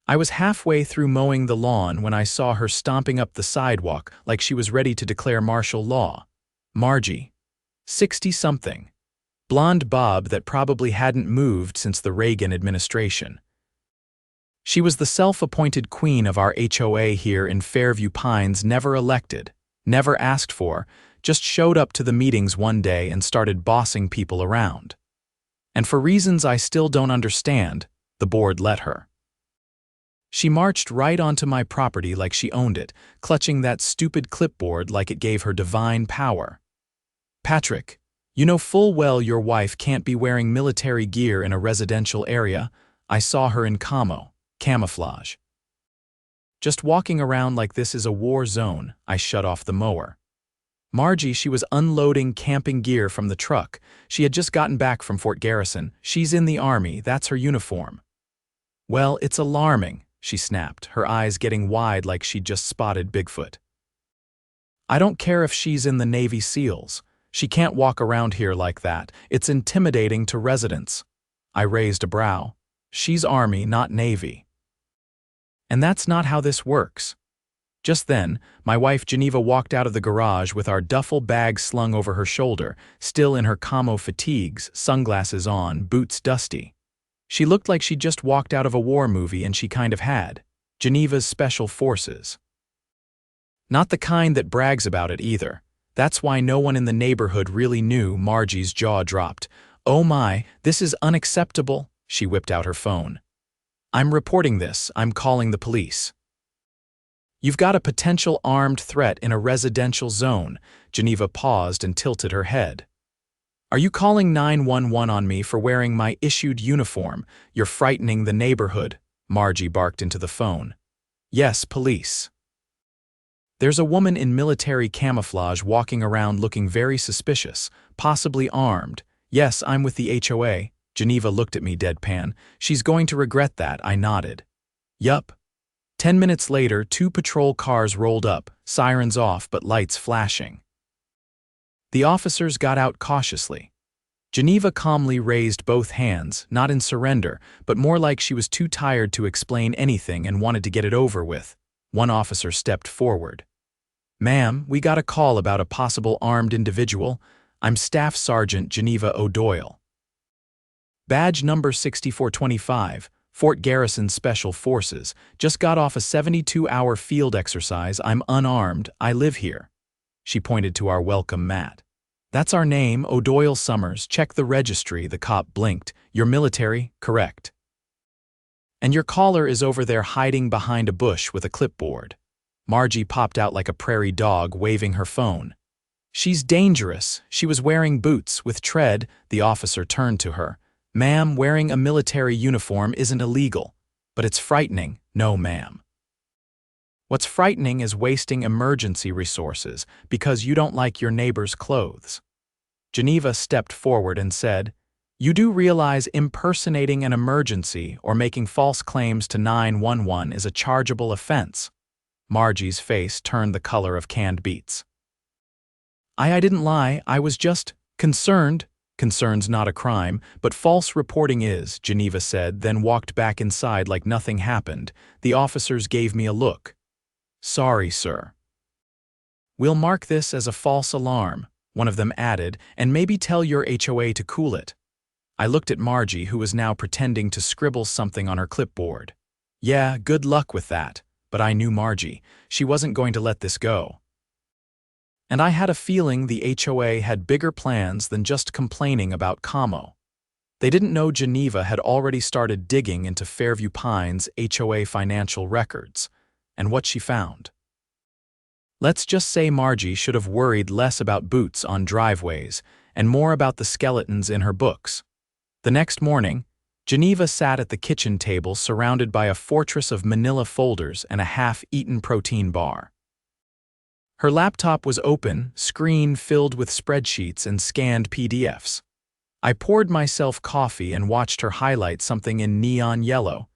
I was halfway through mowing the lawn when I saw her stomping up the sidewalk like she was ready to declare martial law. Margie, 60-something. Blonde bob that probably hadn't moved since the Reagan administration. She was the self-appointed queen of our HOA here in Fairview Pines, never elected, never asked for, just showed up to the meetings one day and started bossing people around. And for reasons I still don't understand, the board let her. She marched right onto my property like she owned it, clutching that stupid clipboard like it gave her divine power. Patrick, you know full well your wife can't be wearing military gear in a residential area. I saw her in Camo, camouflage. Just walking around like this is a war zone. I shut off the mower. Margie, she was unloading camping gear from the truck. She had just gotten back from Fort Garrison. She's in the Army, that's her uniform. Well, it's alarming, she snapped, her eyes getting wide like she'd just spotted Bigfoot. I don't care if she's in the Navy SEALs. She can't walk around here like that. It's intimidating to residents. I raised a brow. She's Army, not Navy. And that's not how this works. Just then, my wife Geneva walked out of the garage with our duffel bag slung over her shoulder, still in her camo fatigues, sunglasses on, boots dusty. She looked like she'd just walked out of a war movie, and she kind of had. Geneva's Special Forces. Not the kind that brags about it either. That's why no one in the neighborhood really knew. Margie's jaw dropped. Oh my, this is unacceptable. She whipped out her phone. I'm reporting this. I'm calling the police. You've got a potential armed threat in a residential zone. Geneva paused and tilted her head. Are you calling 911 on me for wearing my issued uniform? You're frightening the neighborhood. Margie barked into the phone. Yes, police. There's a woman in military camouflage walking around looking very suspicious, possibly armed. Yes, I'm with the HOA. Geneva looked at me deadpan. She's going to regret that, I nodded. Yup. 10 minutes later, 2 patrol cars rolled up, sirens off but lights flashing. The officers got out cautiously. Geneva calmly raised both hands, not in surrender, but more like she was too tired to explain anything and wanted to get it over with. One officer stepped forward. Ma'am, we got a call about a possible armed individual. I'm Staff Sergeant Geneva O'Doyle. Badge number 6425, Fort Garrison Special Forces. Just got off a 72-hour field exercise. I'm unarmed. I live here. She pointed to our welcome mat. That's our name, O'Doyle Summers. Check the registry. The cop blinked. You're military, correct? And your caller is over there hiding behind a bush with a clipboard. Margie popped out like a prairie dog, waving her phone. She's dangerous. She was wearing boots with tread. The officer turned to her. Ma'am, wearing a military uniform isn't illegal, but it's frightening. No, ma'am. What's frightening is wasting emergency resources because you don't like your neighbor's clothes. Geneva stepped forward and said, You do realize impersonating an emergency or making false claims to 911 is a chargeable offense. Margie's face turned the color of canned beets. I didn't lie. I was just concerned. Concern's not a crime, but false reporting is, Geneva said, then walked back inside like nothing happened. The officers gave me a look. Sorry, sir. We'll mark this as a false alarm, one of them added, and maybe tell your HOA to cool it. I looked at Margie, who was now pretending to scribble something on her clipboard. Yeah, good luck with that, but I knew Margie. She wasn't going to let this go. And I had a feeling the HOA had bigger plans than just complaining about Camo. They didn't know Geneva had already started digging into Fairview Pines' HOA financial records, and what she found. Let's just say Margie should have worried less about boots on driveways and more about the skeletons in her books. The next morning, Geneva sat at the kitchen table surrounded by a fortress of manila folders and a half-eaten protein bar. Her laptop was open, screen filled with spreadsheets and scanned PDFs. I poured myself coffee and watched her highlight something in neon yellow.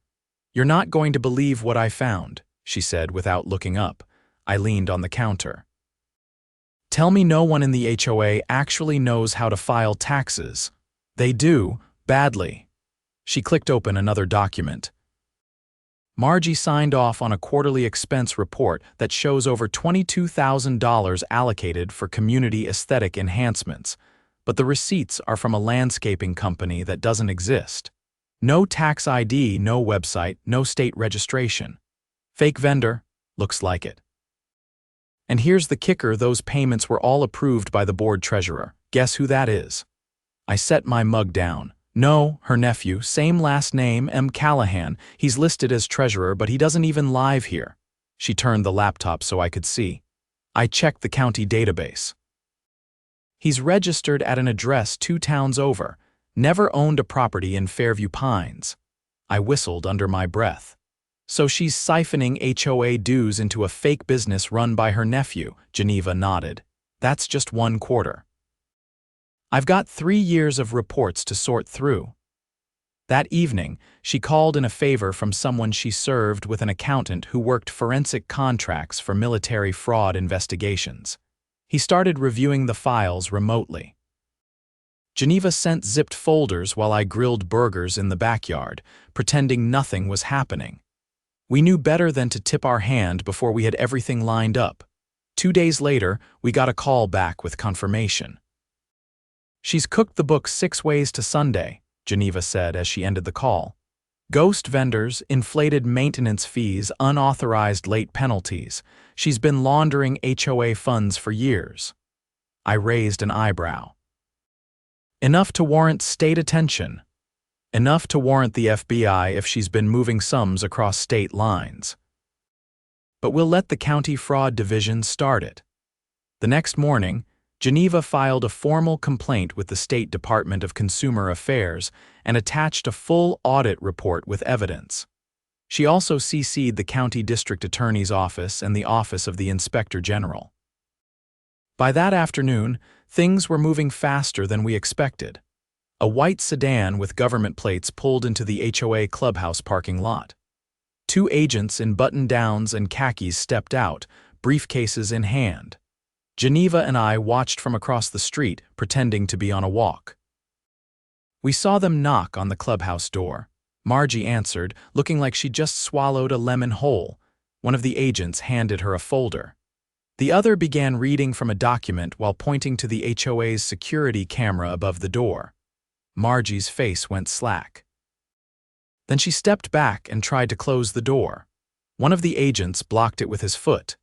You're not going to believe what I found, she said without looking up. I leaned on the counter. Tell me no one in the HOA actually knows how to file taxes. They do, badly. She clicked open another document. Margie signed off on a quarterly expense report that shows over $22,000 allocated for community aesthetic enhancements, but the receipts are from a landscaping company that doesn't exist. No tax ID, no website, no state registration. Fake vendor? Looks like it. And here's the kicker, those payments were all approved by the board treasurer. Guess who that is? I set my mug down. No, her nephew, same last name, M. Callahan. He's listed as treasurer, but he doesn't even live here. She turned the laptop so I could see. I checked the county database. He's registered at an address 2 towns over, never owned a property in Fairview Pines. I whistled under my breath. So she's siphoning HOA dues into a fake business run by her nephew, Geneva nodded. That's just 1 quarter. I've got 3 years of reports to sort through. That evening, she called in a favor from someone she served with an accountant who worked forensic contracts for military fraud investigations. He started reviewing the files remotely. Geneva sent zipped folders while I grilled burgers in the backyard, pretending nothing was happening. We knew better than to tip our hand before we had everything lined up. 2 days later, we got a call back with confirmation. She's cooked the book 6 ways to Sunday, Geneva said as she ended the call. Ghost vendors, inflated maintenance fees, unauthorized late penalties. She's been laundering HOA funds for years. I raised an eyebrow. Enough to warrant state attention. Enough to warrant the FBI if she's been moving sums across state lines. But we'll let the county fraud division start it. The next morning, Geneva filed a formal complaint with the State Department of Consumer Affairs and attached a full audit report with evidence. She also CC'd the County District Attorney's Office and the Office of the Inspector General. By that afternoon, things were moving faster than we expected. A white sedan with government plates pulled into the HOA clubhouse parking lot. 2 agents in button-downs and khakis stepped out, briefcases in hand. Geneva and I watched from across the street, pretending to be on a walk. We saw them knock on the clubhouse door. Margie answered, looking like she'd just swallowed a lemon whole. One of the agents handed her a folder. The other began reading from a document while pointing to the HOA's security camera above the door. Margie's face went slack. Then she stepped back and tried to close the door. One of the agents blocked it with his foot.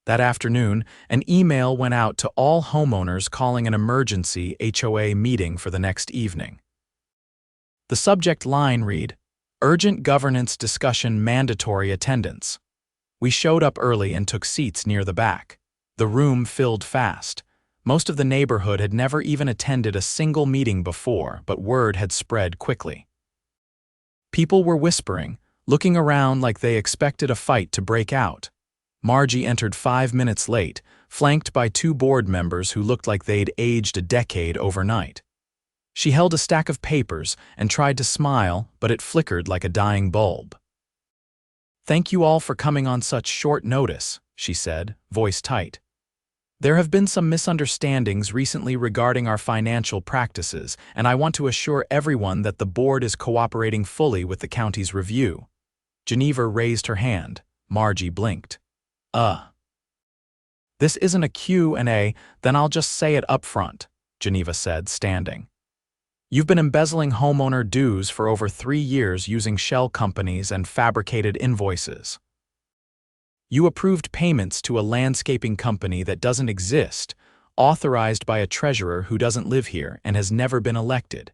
That afternoon, an email went out to all homeowners calling an emergency HOA meeting for the next evening. The subject line read, "Urgent governance discussion, mandatory attendance." We showed up early and took seats near the back. The room filled fast. Most of the neighborhood had never even attended a single meeting before, but word had spread quickly. People were whispering, looking around like they expected a fight to break out. Margie entered 5 minutes late, flanked by 2 board members who looked like they'd aged a decade overnight. She held a stack of papers and tried to smile, but it flickered like a dying bulb. "Thank you all for coming on such short notice," she said, voice tight. "There have been some misunderstandings recently regarding our financial practices, and I want to assure everyone that the board is cooperating fully with the county's review." Geneva raised her hand. Margie blinked. This isn't a Q&A, then I'll just say it up front," Geneva said, standing. "You've been embezzling homeowner dues for over 3 years using shell companies and fabricated invoices. You approved payments to a landscaping company that doesn't exist, authorized by a treasurer who doesn't live here and has never been elected.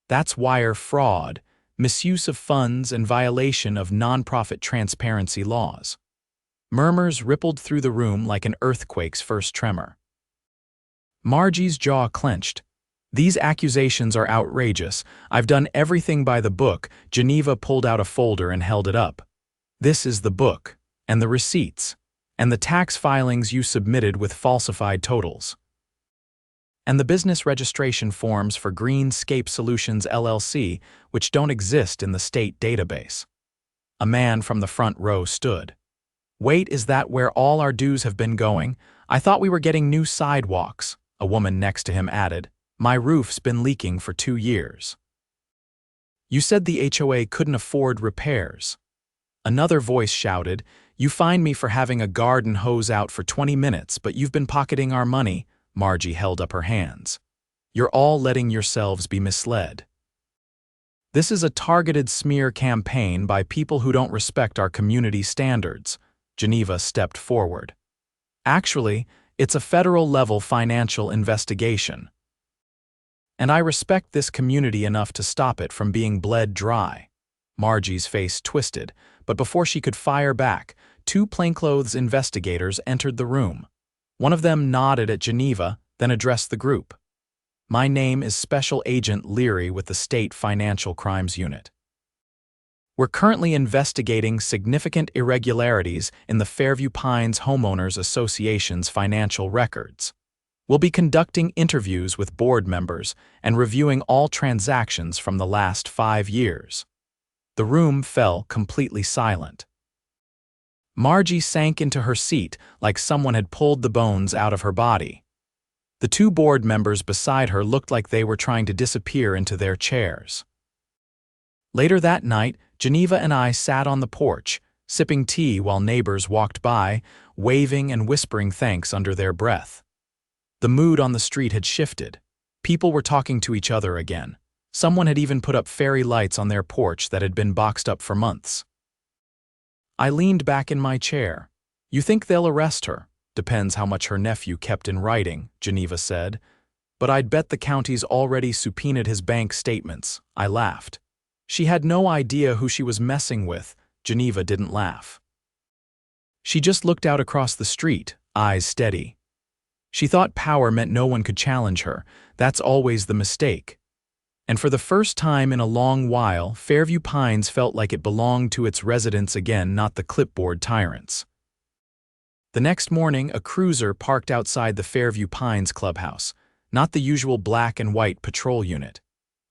That's wire fraud, misuse of funds, and violation of nonprofit transparency laws." Murmurs rippled through the room like an earthquake's first tremor. Margie's jaw clenched. "These accusations are outrageous. I've done everything by the book." Geneva pulled out a folder and held it up. "This is the book, and the receipts, and the tax filings you submitted with falsified totals, and the business registration forms for Greenscape Solutions LLC, which don't exist in the state database." A man from the front row stood. "Wait, is that where all our dues have been going? I thought we were getting new sidewalks," a woman next to him added. "My roof's been leaking for 2 years." "You said the HOA couldn't afford repairs." Another voice shouted, "You fined me for having a garden hose out for 20 minutes, but you've been pocketing our money." Margie held up her hands. "You're all letting yourselves be misled. This is a targeted smear campaign by people who don't respect our community standards." Geneva stepped forward. "Actually, it's a federal-level financial investigation. And I respect this community enough to stop it from being bled dry." Margie's face twisted, but before she could fire back, two plainclothes investigators entered the room. One of them nodded at Geneva, then addressed the group. "My name is Special Agent Leary with the State Financial Crimes Unit. We're currently investigating significant irregularities in the Fairview Pines Homeowners Association's financial records. We'll be conducting interviews with board members and reviewing all transactions from the last 5 years." The room fell completely silent. Margie sank into her seat like someone had pulled the bones out of her body. The two board members beside her looked like they were trying to disappear into their chairs. Later that night, Geneva and I sat on the porch, sipping tea while neighbors walked by, waving and whispering thanks under their breath. The mood on the street had shifted. People were talking to each other again. Someone had even put up fairy lights on their porch that had been boxed up for months. I leaned back in my chair. "You think they'll arrest her? Depends how much her nephew kept in writing," Geneva said. "But I'd bet the county's already subpoenaed his bank statements." I laughed. She had no idea who she was messing with. Geneva didn't laugh. She just looked out across the street, eyes steady. She thought power meant no one could challenge her. That's always the mistake. And for the first time in a long while, Fairview Pines felt like it belonged to its residents again, not the clipboard tyrants. The next morning, a cruiser parked outside the Fairview Pines clubhouse, not the usual black and white patrol unit.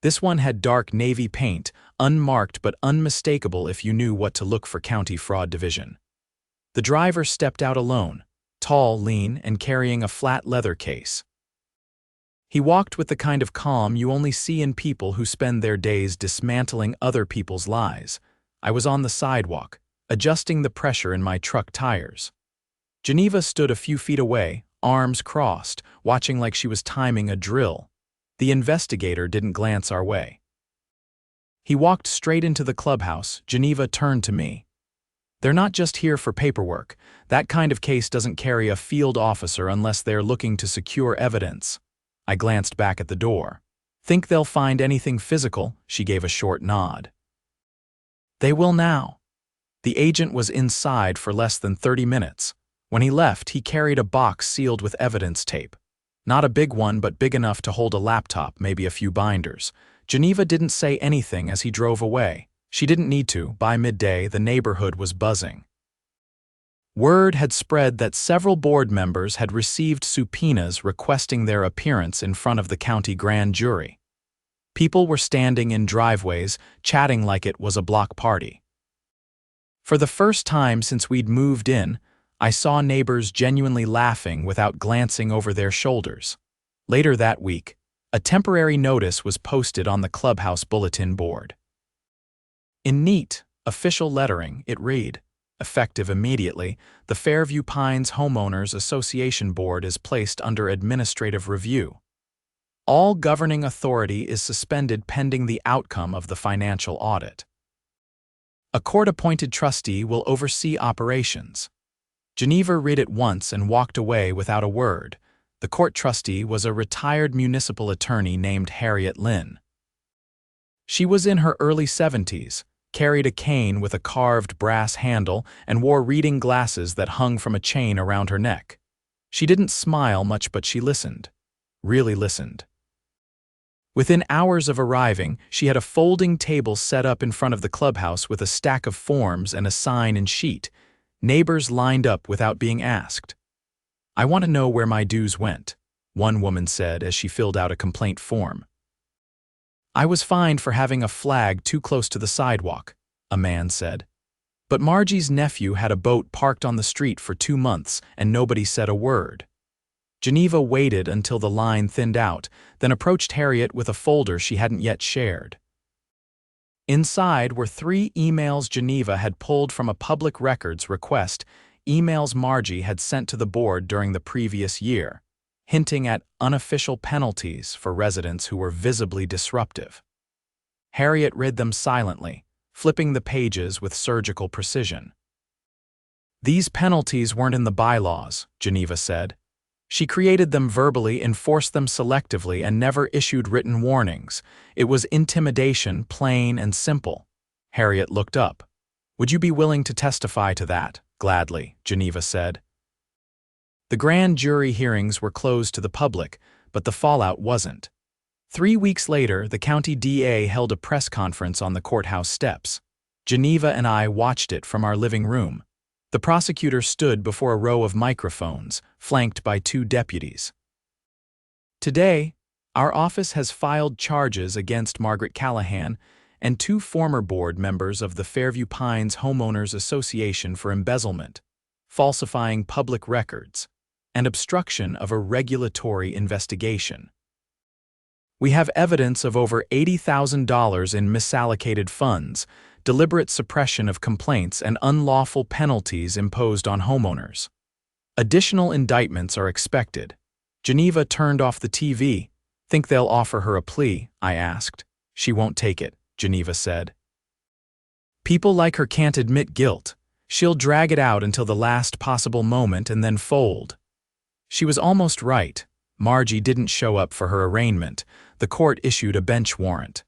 This one had dark navy paint, unmarked but unmistakable if you knew what to look for County Fraud Division. The driver stepped out alone, tall, lean, and carrying a flat leather case. He walked with the kind of calm you only see in people who spend their days dismantling other people's lies. I was on the sidewalk, adjusting the pressure in my truck tires. Geneva stood a few feet away, arms crossed, watching like she was timing a drill. The investigator didn't glance our way. He walked straight into the clubhouse. Geneva turned to me. "They're not just here for paperwork. That kind of case doesn't carry a field officer unless they're looking to secure evidence." I glanced back at the door. "Think they'll find anything physical?" She gave a short nod. "They will now." The agent was inside for less than 30 minutes. When he left, he carried a box sealed with evidence tape. Not a big one, but big enough to hold a laptop, maybe a few binders. Geneva didn't say anything as he drove away. She didn't need to. By midday, the neighborhood was buzzing. Word had spread that several board members had received subpoenas requesting their appearance in front of the county grand jury. People were standing in driveways, chatting like it was a block party. For the first time since we'd moved in, I saw neighbors genuinely laughing without glancing over their shoulders. Later that week, a temporary notice was posted on the clubhouse bulletin board. In neat, official lettering, it read, "Effective immediately, the Fairview Pines Homeowners Association Board is placed under administrative review. All governing authority is suspended pending the outcome of the financial audit. A court-appointed trustee will oversee operations." Geneva read it once and walked away without a word. The court trustee was a retired municipal attorney named Harriet Lynn. She was in her early 70s, carried a cane with a carved brass handle, and wore reading glasses that hung from a chain around her neck. She didn't smile much, but she listened. Really listened. Within hours of arriving, she had a folding table set up in front of the clubhouse with a stack of forms and a sign and sheet. Neighbors lined up without being asked. "I want to know where my dues went," one woman said as she filled out a complaint form. "I was fined for having a flag too close to the sidewalk," a man said. "But Margie's nephew had a boat parked on the street for 2 months and nobody said a word." Geneva waited until the line thinned out, then approached Harriet with a folder she hadn't yet shared. Inside were 3 emails Geneva had pulled from a public records request, emails Margie had sent to the board during the previous year, hinting at unofficial penalties for residents who were visibly disruptive. Harriet read them silently, flipping the pages with surgical precision. These penalties weren't in the bylaws, Geneva said. She created them verbally, enforced them selectively, and never issued written warnings. It was intimidation, plain and simple. Harriet looked up. Would you be willing to testify to that? Gladly, Geneva said. The grand jury hearings were closed to the public, but the fallout wasn't. 3 weeks later, the county DA held a press conference on the courthouse steps. Geneva and I watched it from our living room. The prosecutor stood before a row of microphones, flanked by 2 deputies. Today, our office has filed charges against Margaret Callahan and 2 former board members of the Fairview Pines Homeowners Association for embezzlement, falsifying public records, and obstruction of a regulatory investigation. We have evidence of over $80,000 in misallocated funds, deliberate suppression of complaints, and unlawful penalties imposed on homeowners. Additional indictments are expected. Geneva turned off the TV. Think they'll offer her a plea? I asked. She won't take it, Geneva said. People like her can't admit guilt. She'll drag it out until the last possible moment and then fold. She was almost right. Margie didn't show up for her arraignment. The court issued a bench warrant.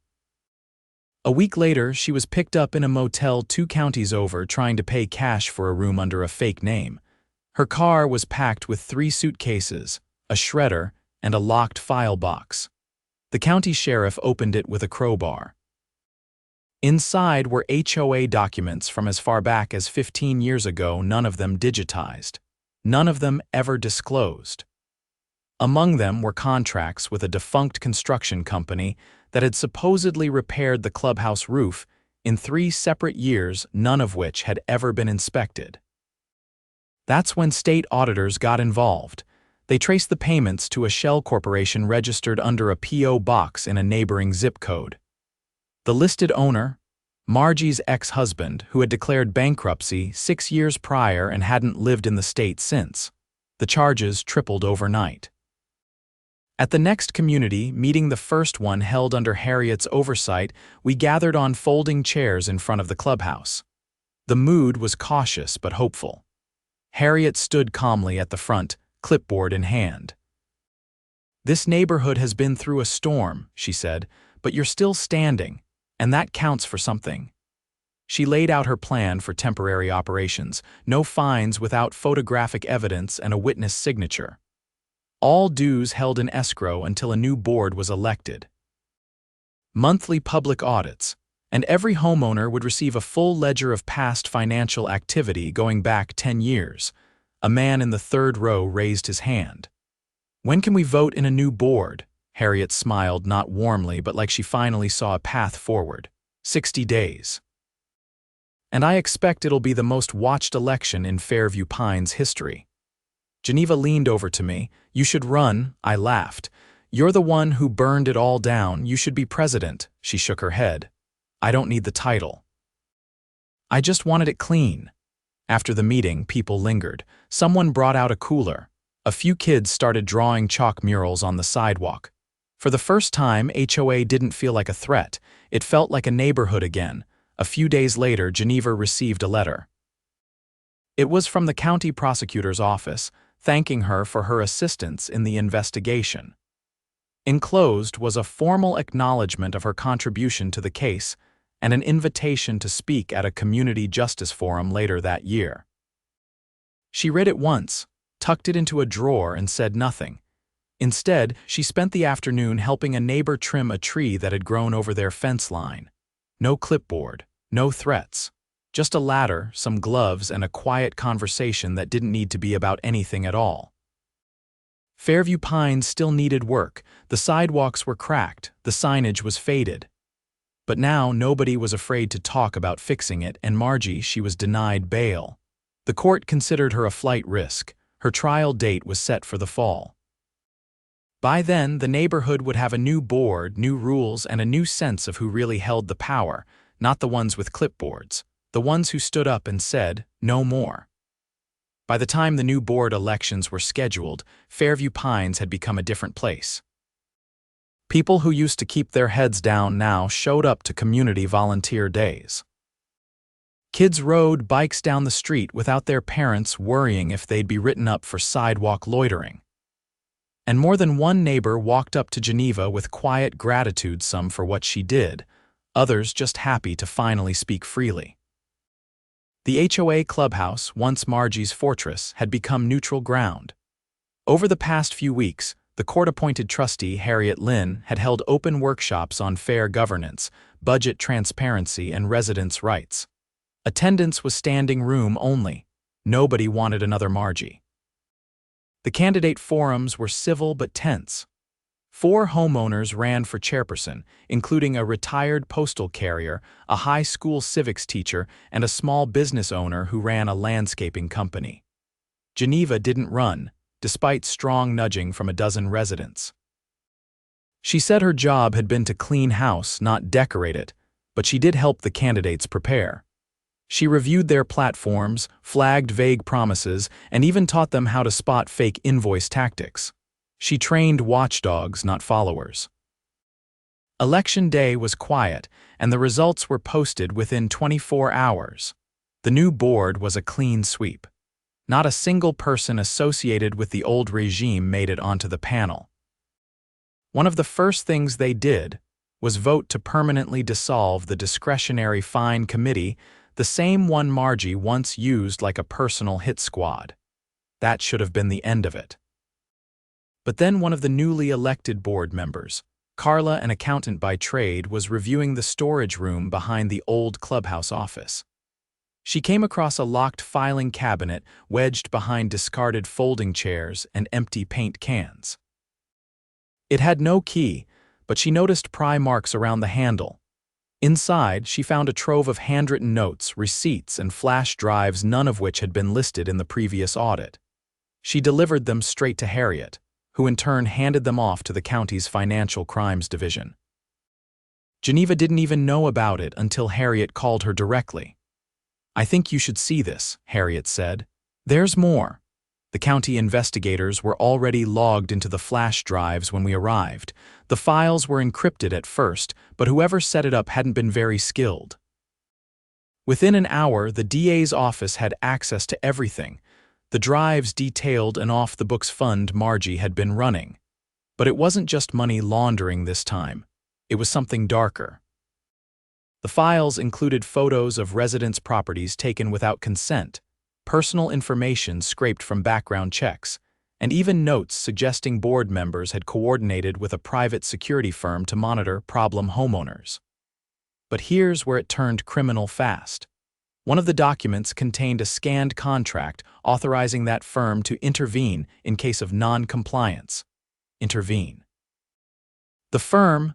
A week later, she was picked up in a motel 2 counties over trying to pay cash for a room under a fake name. Her car was packed with 3 suitcases, a shredder, and a locked file box. The county sheriff opened it with a crowbar. Inside were HOA documents from as far back as 15 years ago, none of them digitized. None of them ever disclosed. Among them were contracts with a defunct construction company that had supposedly repaired the clubhouse roof in 3 separate years, none of which had ever been inspected. That's when state auditors got involved. They traced the payments to a shell corporation registered under a P.O. box in a neighboring zip code. The listed owner, Margie's ex-husband, who had declared bankruptcy 6 years prior and hadn't lived in the state since. The charges tripled overnight. At the next community meeting, the first one held under Harriet's oversight, we gathered on folding chairs in front of the clubhouse. The mood was cautious but hopeful. Harriet stood calmly at the front, clipboard in hand. "This neighborhood has been through a storm," she said, "but you're still standing, and that counts for something." She laid out her plan for temporary operations, no fines without photographic evidence and a witness signature. All dues held in escrow until a new board was elected. Monthly public audits, and every homeowner would receive a full ledger of past financial activity going back 10 years. A man in the 3rd row raised his hand. "When can we vote in a new board?" Harriet smiled, not warmly, but like she finally saw a path forward. 60 days. "And I expect it'll be the most watched election in Fairview Pines history." Geneva leaned over to me. "You should run," I laughed. "You're the one who burned it all down. You should be president." She shook her head. "I don't need the title. I just wanted it clean." After the meeting, people lingered. Someone brought out a cooler. A few kids started drawing chalk murals on the sidewalk. For the first time, HOA didn't feel like a threat. It felt like a neighborhood again. A few days later, Geneva received a letter. It was from the county prosecutor's office, thanking her for her assistance in the investigation. Enclosed was a formal acknowledgement of her contribution to the case and an invitation to speak at a community justice forum later that year. She read it once, tucked it into a drawer, and said nothing. Instead, she spent the afternoon helping a neighbor trim a tree that had grown over their fence line. No clipboard, no threats. Just a ladder, some gloves, and a quiet conversation that didn't need to be about anything at all. Fairview Pines still needed work. The sidewalks were cracked, the signage was faded. But now nobody was afraid to talk about fixing it, and Margie, she was denied bail. The court considered her a flight risk. Her trial date was set for the fall. By then, the neighborhood would have a new board, new rules, and a new sense of who really held the power, not the ones with clipboards, the ones who stood up and said, "No more." By the time the new board elections were scheduled, Fairview Pines had become a different place. People who used to keep their heads down now showed up to community volunteer days. Kids rode bikes down the street without their parents worrying if they'd be written up for sidewalk loitering. And more than one neighbor walked up to Geneva with quiet gratitude, some for what she did, others just happy to finally speak freely. The HOA clubhouse, once Margie's fortress, had become neutral ground. Over the past few weeks, the court-appointed trustee Harriet Lynn had held open workshops on fair governance, budget transparency, and residents' rights. Attendance was standing room only. Nobody wanted another Margie. The candidate forums were civil but tense. 4 homeowners ran for chairperson, including a retired postal carrier, a high school civics teacher, and a small business owner who ran a landscaping company. Geneva didn't run, despite strong nudging from a dozen residents. She said her job had been to clean house, not decorate it, but she did help the candidates prepare. She reviewed their platforms, flagged vague promises, and even taught them how to spot fake invoice tactics. She trained watchdogs, not followers. Election day was quiet, and the results were posted within 24 hours. The new board was a clean sweep. Not a single person associated with the old regime made it onto the panel. One of the first things they did was vote to permanently dissolve the discretionary fine committee, the same one Margie once used like a personal hit squad. That should have been the end of it. But then one of the newly elected board members, Carla, an accountant by trade, was reviewing the storage room behind the old clubhouse office. She came across a locked filing cabinet wedged behind discarded folding chairs and empty paint cans. It had no key, but she noticed pry marks around the handle. Inside, she found a trove of handwritten notes, receipts, and flash drives, none of which had been listed in the previous audit. She delivered them straight to Harriet, who in turn handed them off to the county's Financial Crimes Division. Geneva didn't even know about it until Harriet called her directly. "I think you should see this," Harriet said. "There's more." The county investigators were already logged into the flash drives when we arrived. The files were encrypted at first, but whoever set it up hadn't been very skilled. Within an hour, the DA's office had access to everything. The drives detailed an off-the-books fund Margie had been running. But it wasn't just money laundering this time. It was something darker. The files included photos of residents' properties taken without consent, personal information scraped from background checks, and even notes suggesting board members had coordinated with a private security firm to monitor problem homeowners. But here's where it turned criminal fast. One of the documents contained a scanned contract authorizing that firm to intervene in case of non-compliance. Intervene. The firm,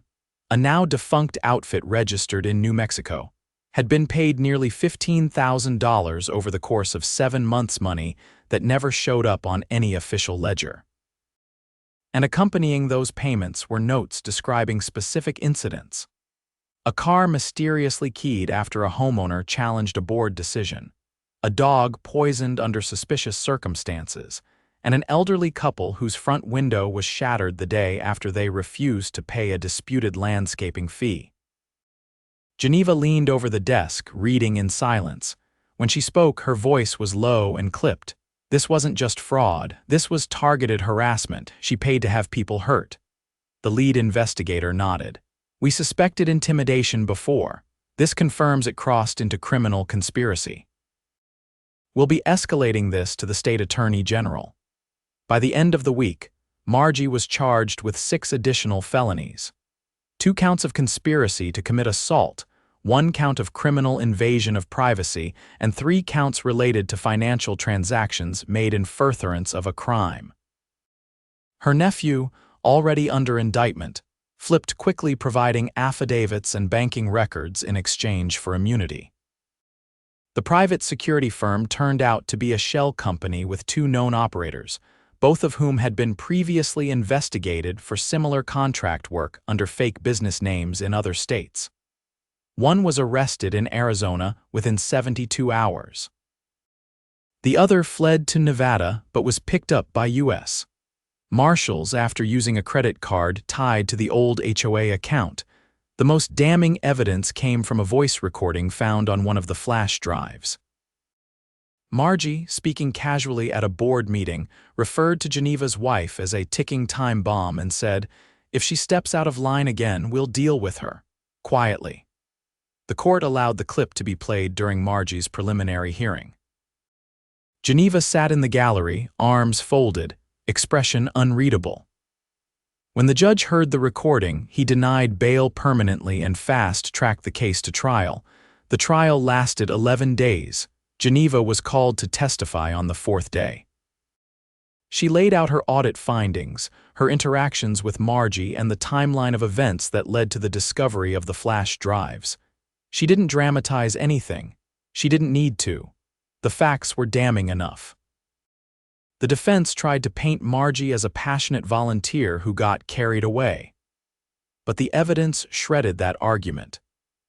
a now defunct outfit registered in New Mexico, had been paid nearly $15,000 over the course of 7 months, money that never showed up on any official ledger. And accompanying those payments were notes describing specific incidents. A car mysteriously keyed after a homeowner challenged a board decision, a dog poisoned under suspicious circumstances, and an elderly couple whose front window was shattered the day after they refused to pay a disputed landscaping fee. Geneva leaned over the desk, reading in silence. When she spoke, her voice was low and clipped. This wasn't just fraud, this was targeted harassment. She paid to have people hurt. The lead investigator nodded. "We suspected intimidation before. This confirms it crossed into criminal conspiracy. We'll be escalating this to the state attorney general." By the end of the week, Margie was charged with 6 additional felonies. 2 counts of conspiracy to commit assault, 1 count of criminal invasion of privacy, and 3 counts related to financial transactions made in furtherance of a crime. Her nephew, already under indictment, flipped quickly, providing affidavits and banking records in exchange for immunity. The private security firm turned out to be a shell company with 2 known operators, both of whom had been previously investigated for similar contract work under fake business names in other states. One was arrested in Arizona within 72 hours. The other fled to Nevada but was picked up by U.S. Marshals after using a credit card tied to the old HOA account. The most damning evidence came from a voice recording found on one of the flash drives. Margie, speaking casually at a board meeting, referred to Geneva's wife as a ticking time bomb and said, "If she steps out of line again, we'll deal with her." Quietly. The court allowed the clip to be played during Margie's preliminary hearing. Geneva sat in the gallery, arms folded, expression unreadable. When the judge heard the recording, he denied bail permanently and fast-tracked the case to trial. The trial lasted 11 days. Geneva was called to testify on the 4th day. She laid out her audit findings, her interactions with Margie, and the timeline of events that led to the discovery of the flash drives. She didn't dramatize anything. She didn't need to. The facts were damning enough. The defense tried to paint Margie as a passionate volunteer who got carried away. But the evidence shredded that argument.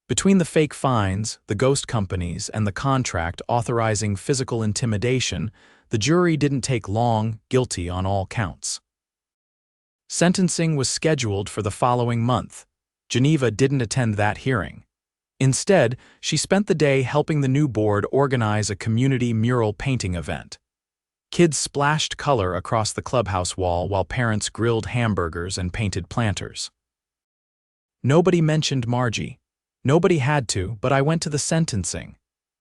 Between the fake fines, the ghost companies, and the contract authorizing physical intimidation, the jury didn't take long, guilty on all counts. Sentencing was scheduled for the following month. Geneva didn't attend that hearing. Instead, she spent the day helping the new board organize a community mural painting event. Kids splashed color across the clubhouse wall while parents grilled hamburgers and painted planters. Nobody mentioned Margie. Nobody had to, but I went to the sentencing.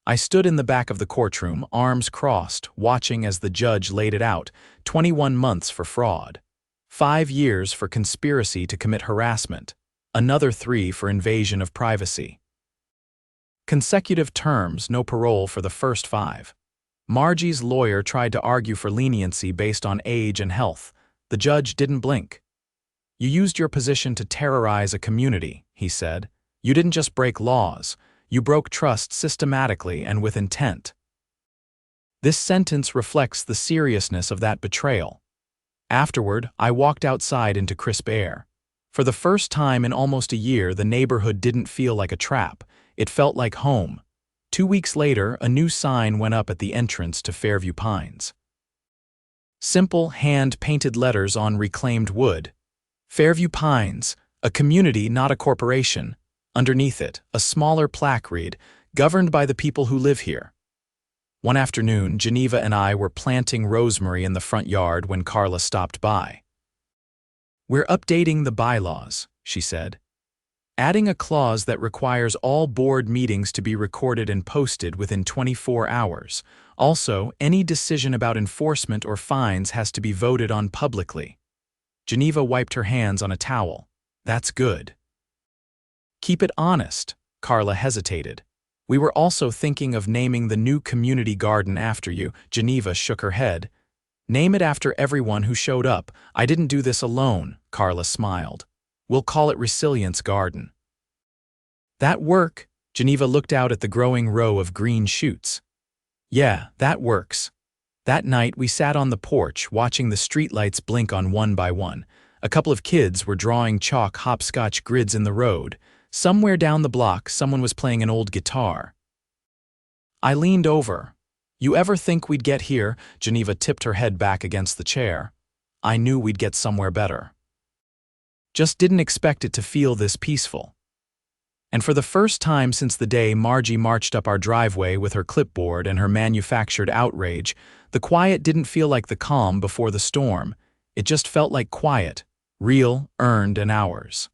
I stood in the back of the courtroom, arms crossed, watching as the judge laid it out: 21 months for fraud, 5 years for conspiracy to commit harassment, another 3 for invasion of privacy. Consecutive terms, no parole for the first 5. Margie's lawyer tried to argue for leniency based on age and health. The judge didn't blink. "You used your position to terrorize a community," he said. "You didn't just break laws, you broke trust systematically and with intent." This sentence reflects the seriousness of that betrayal. Afterward, I walked outside into crisp air. For the first time in almost a year, the neighborhood didn't feel like a trap. It felt like home. 2 weeks later, a new sign went up at the entrance to Fairview Pines. Simple, hand-painted letters on reclaimed wood. "Fairview Pines, a community, not a corporation." Underneath it, a smaller plaque read, "Governed by the people who live here." One afternoon, Geneva and I were planting rosemary in the front yard when Carla stopped by. "We're updating the bylaws," she said. "Adding a clause that requires all board meetings to be recorded and posted within 24 hours. Also, any decision about enforcement or fines has to be voted on publicly." Geneva wiped her hands on a towel. "That's good." "Keep it honest," Carla hesitated. "We were also thinking of naming the new community garden after you." Geneva shook her head. "Name it after everyone who showed up. I didn't do this alone," Carla smiled. "We'll call it Resilience Garden." "That work?" Geneva looked out at the growing row of green shoots. "Yeah, that works." That night, we sat on the porch, watching the streetlights blink on one by one. A couple of kids were drawing chalk hopscotch grids in the road. Somewhere down the block, someone was playing an old guitar. I leaned over. "You ever think we'd get here?" Geneva tipped her head back against the chair. "I knew we'd get somewhere better. Just didn't expect it to feel this peaceful." And for the first time since the day Margie marched up our driveway with her clipboard and her manufactured outrage, the quiet didn't feel like the calm before the storm. It just felt like quiet, real, earned, and ours.